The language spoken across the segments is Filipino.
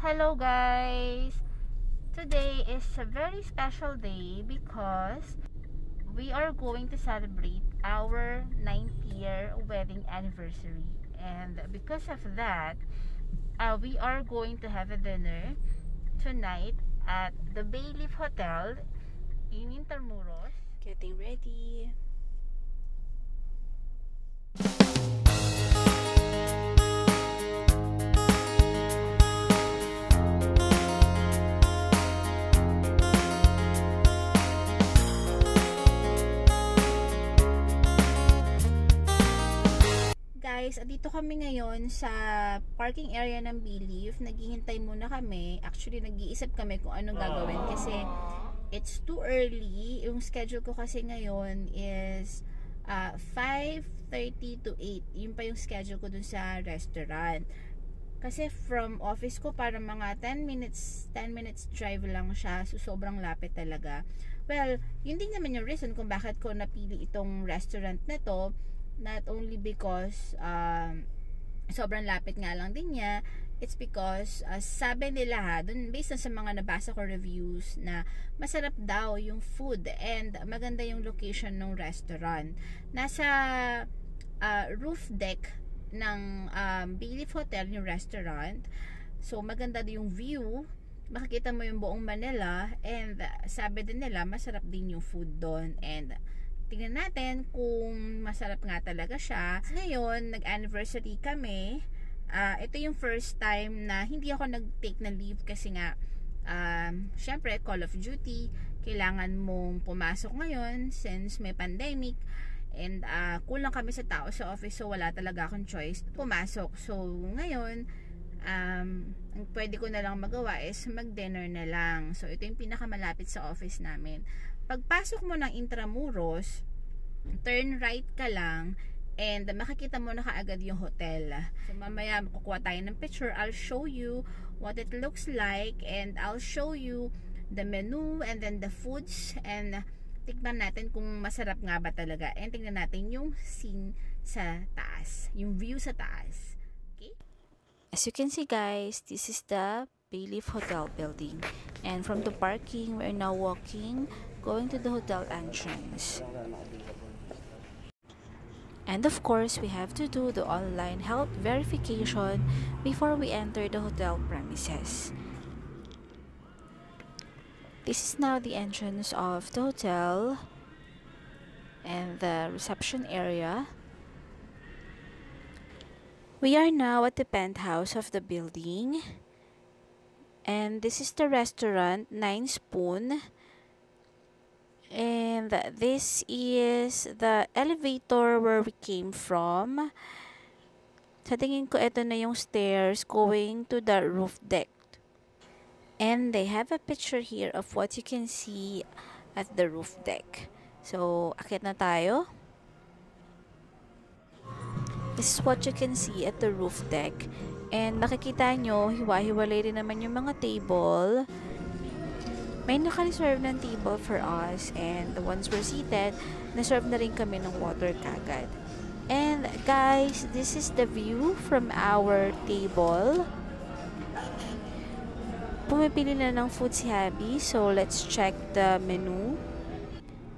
Hello guys! Today is a very special day because we are going to celebrate our 9th year wedding anniversary. And because of that, we are going to have a dinner tonight at the Bayleaf Hotel in Intramuros. Getting ready. Guys, dito kami ngayon sa parking area ng Bayleaf. Naghihintay muna kami. Actually, nag-iisip kami kung anong gagawin kasi it's too early. Yung schedule ko kasi ngayon is 5:30 to 8. Yun pa yung schedule ko dun sa restaurant. Kasi from office ko para mga 10 minutes drive lang siya. So, sobrang lapit talaga. Well, yun din naman yung reason kung bakit ko napili itong restaurant na to. Not only because sobrang lapit nga lang din niya, it's because sabi nila dun based na sa mga nabasa ko reviews na masarap daw yung food and maganda yung location ng restaurant. Nasa roof deck ng Bayleaf Hotel yung restaurant. So maganda din yung view. Makikita mo yung buong Manila and sabi din nila masarap din yung food doon and tingnan natin kung masarap nga talaga siya. Ngayon, nag-anniversary kami. Ito yung first time na hindi ako nag-take na leave kasi nga, syempre, Call of Duty. Kailangan mong pumasok ngayon since may pandemic. And kulang kami sa tao sa office so wala talaga akong choice pumasok. So, ngayon, ang pwede ko na lang magawa is mag-dinner na lang. So, ito yung pinakamalapit sa office namin. Pagpasok mo ng Intramuros, turn right ka lang and makikita mo na kaagad yung hotel. So mamaya makukuha tayo ng picture. I'll show you what it looks like and I'll show you the menu and then the foods and tignan natin kung masarap nga ba talaga and tignan natin yung scene sa taas, yung view sa taas. Okay? As you can see guys, this is the Bayleaf Hotel building and from the parking we're now walking going to the hotel entrance. And of course, we have to do the online health verification before we enter the hotel premises. This is now the entrance of the hotel and the reception area. We are now at the penthouse of the building. And this is the restaurant, 9 Spoon. And this is the elevator where we came from. Sa tingin ko, ito na yung stairs going to the roof deck. And they have a picture here of what you can see at the roof deck. So, akit na tayo. This is what you can see at the roof deck. And nakikita nyo, hiwa-hiwalay rin naman yung mga table. May naka-reserve ng table for us and once we're seated, na-serve na rin kami ng water kagad. And guys, this is the view from our table. Pumipili na ng food si Habi, so let's check the menu.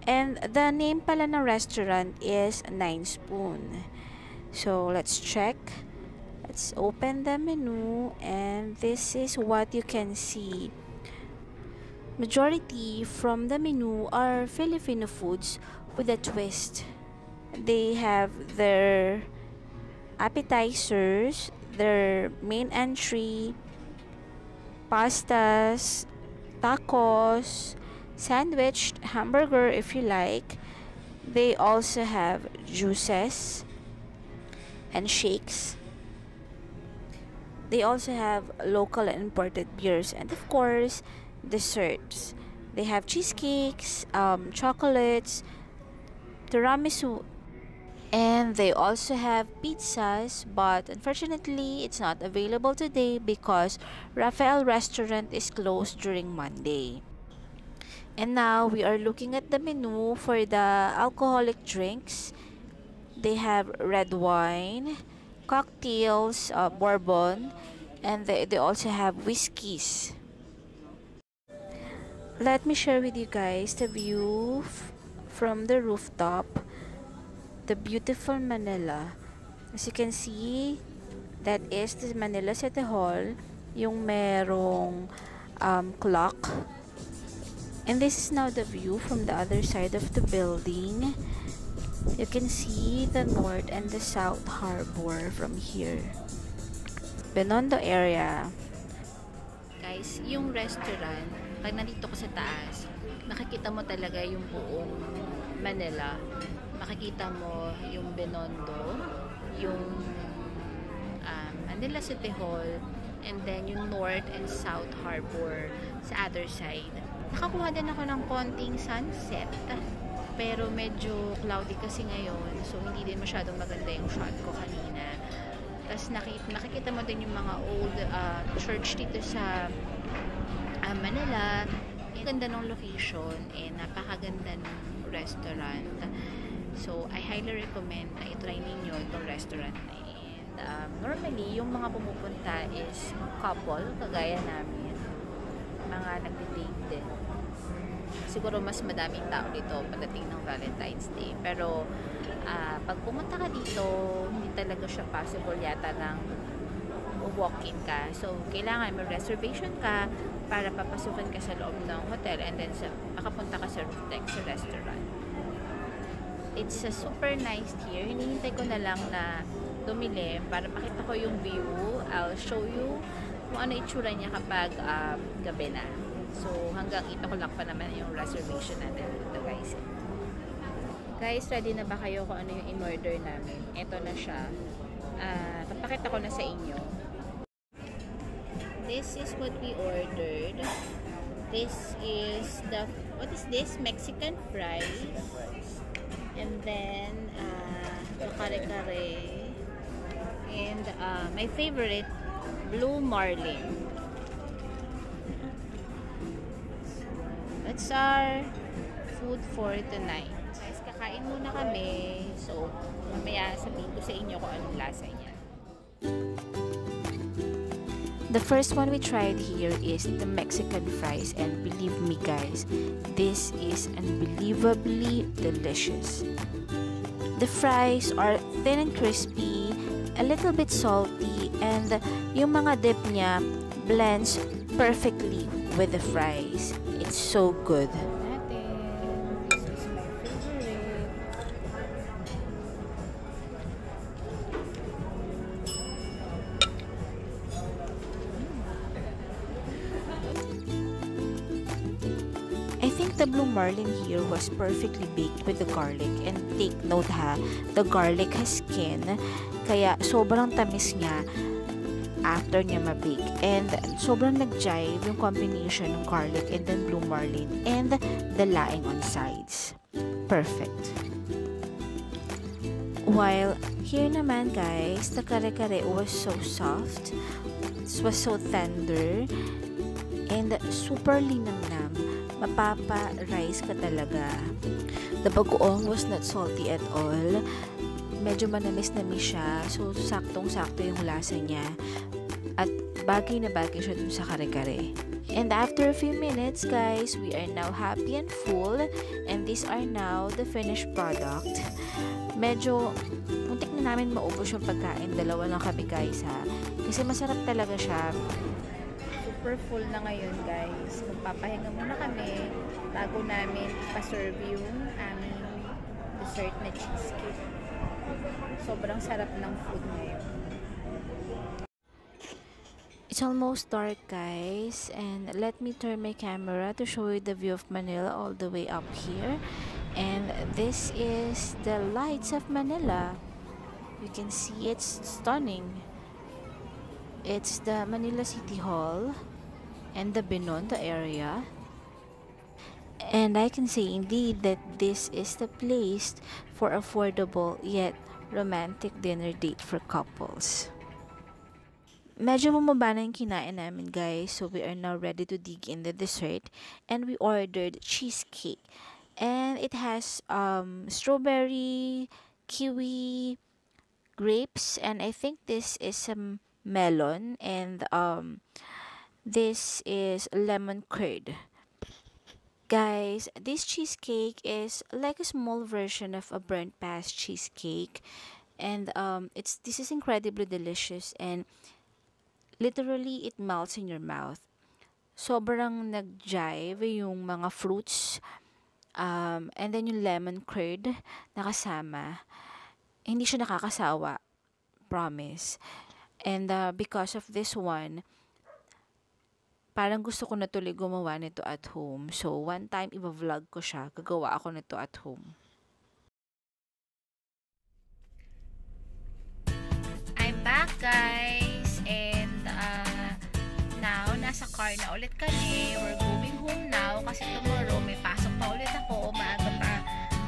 And the name pala ng restaurant is 9 Spoon. So let's check. Let's open the menu and this is what you can see. Majority from the menu are Filipino foods with a twist. They have their appetizers, their main entry, pastas, tacos, sandwich, hamburger if you like. They also have juices and shakes. They also have local and imported beers and of course, desserts. They have cheesecakes, chocolates, tiramisu, and they also have pizzas, but unfortunately it's not available today because Rafael Restaurant is closed during Monday. And now we are looking at the menu for the alcoholic drinks. They have red wine, cocktails, bourbon, And they also have whiskeys. Let me share with you guys the view from the rooftop. The beautiful Manila. As you can see, that is the Manila City Hall, yung merong clock. And this is now the view from the other side of the building. You can see the North and the South Harbor from here. Binondo area. Guys, yung restaurant, pag nandito ko sa taas, makikita mo talaga yung buong Manila. Makikita mo yung Binondo, yung Manila City Hall, and then yung North and South Harbor sa other side. Nakakuha din ako ng konting sunset, pero medyo cloudy kasi ngayon, so hindi din masyadong maganda yung shot ko kanina. Tapos nakikita mo din yung mga old church dito sa Manila. Ang ganda ng location, napakaganda ng restaurant. So, I highly recommend na i-try ninyo itong restaurant. And normally, yung mga pumupunta is couple, kagaya namin. Mga nagdi-date din. Siguro mas madaming tao dito pagdating ng Valentine's Day. Pero, pag pumunta ka dito, hindi talaga siya possible yata ng walk-in ka. So, kailangan may reservation ka para papasukin ka sa loob ng hotel and then makapunta ka sa roof deck sa restaurant. It's super nice here. Hinihintay ko na lang na tumili para makita ko yung view. I'll show you kung ano itsura niya kapag gabi na. So, hanggang 8 o'clock pa naman yung reservation natin dito, guys. Guys, ready na ba kayo kung ano yung in-order namin? Ito na siya. Papakita ko na sa inyo. This is what we ordered. This is what is this? Mexican fries. And then, kare-kare. And, my favorite, Blue Marlin. That's our food for tonight. Guys, kakain muna kami. So, mamaya sabihin ko sa inyo kung anong lasa niya. The first one we tried here is the Mexican fries, and believe me guys, this is unbelievably delicious. The fries are thin and crispy, a little bit salty, and yung mga dip niya blends perfectly with the fries. It's so good. This is my favorite. I think the Blue Marlin here was perfectly baked with the garlic, and take note ha, the garlic has skin, kaya sobrang tamis niya after niya mabake, and sobrang nag-jive yung combination ng garlic and then Blue Marlin and the laing on sides. Perfect. While here naman guys, the kare-kare was so soft, it was so tender, and super linamnam. Mapapa-rice ka talaga. The bagoong was not salty at all. Medyo manamis-namis siya. So, saktong-sakto yung lasa niya. At bagay na bagay siya dun sa kare-kare. And after a few minutes, guys, we are now happy and full. And these are now the finished product. Medyo, muntik na namin maubos yung pagkain. Dalawa lang kami, guys, ha. Kasi masarap talaga siya. Super full na ngayon guys. Magpapahinga muna kami bago namin pa-serve yung aming dessert na cheesecake. Sobrang sarap ng food ngayon. It's almost dark guys, and let me turn my camera to show you the view of Manila all the way up here. And this is the lights of Manila. You can see it's stunning. It's the Manila City Hall and the Binondo area. And I can say indeed that this is the place for affordable yet romantic dinner date for couples. Medyo bumaba na yung kinain namin guys, so we are now ready to dig in the dessert, and we ordered cheesecake. And it has strawberry, kiwi, grapes, and I think this is some melon, and this is lemon curd. Guys, this cheesecake is like a small version of a burnt past cheesecake, and this is incredibly delicious, and literally it melts in your mouth. Sobrang nag-jive yung mga fruits, and then yung lemon curd na kasama. Hindi siya nakakasawa, promise. And because of this one, parang gusto ko na tuloy gumawa nito at home. So, one time, i-vlog ko siya. Gagawa ako nito at home. I'm back, guys. And now, nasa car na ulit kami. We're going home now kasi tomorrow may pasok pa ulit ako. Maaga pa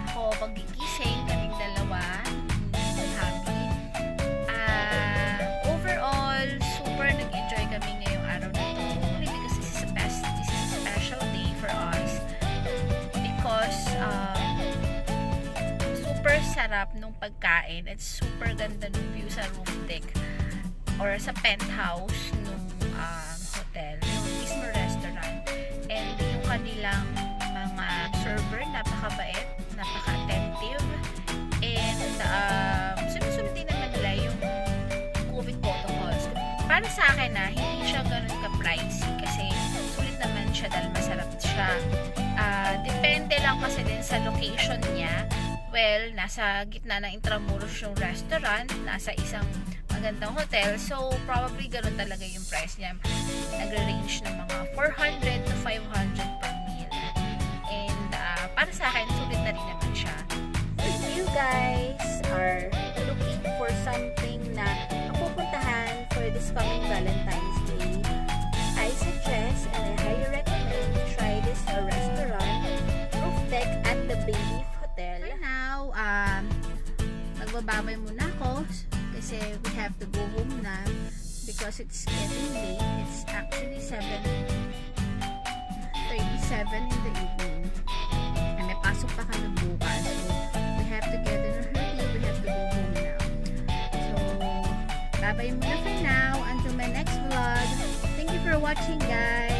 ako magigising. Kaming dalawa. I'm happy. Overall, super nag-enjoy kami ngayong araw na to. Because this is a special day for us. Because super sarap nung pagkain at super ganda nung view sa roof deck or sa penthouse nung hotel, yung mismo restaurant. And yung kanilang mga server, napakabait, napaka-attentive, and sunod-sunod din naman nila yung COVID protocols. Para sa akin hindi siya ganun ka-pricey kasi sulit naman siya dahil masarap siya. Depende lang kasi din sa location niya. Well, nasa gitna ng Intramuros yung restaurant, nasa isang magandang hotel, so probably ganun talaga yung price niya. Nagre-range ng mga 400 to 500 per meal. And para sa akin, sulit na rin naman siya. If you guys are looking for something na pupuntahan for this coming Valentine's Day, I suggest and I highly recommend try this restaurant, Roof Deck at the Bayleaf Hotel. Right now, magbababay muna ako kasi we have to go home na because it's getting late. It's actually 7:37 in the evening. And may pasok pa kami bukas. So, we have to get in a hurry. We have to go home now. So, babay muna for now. Until my next vlog. Thank you for watching, guys.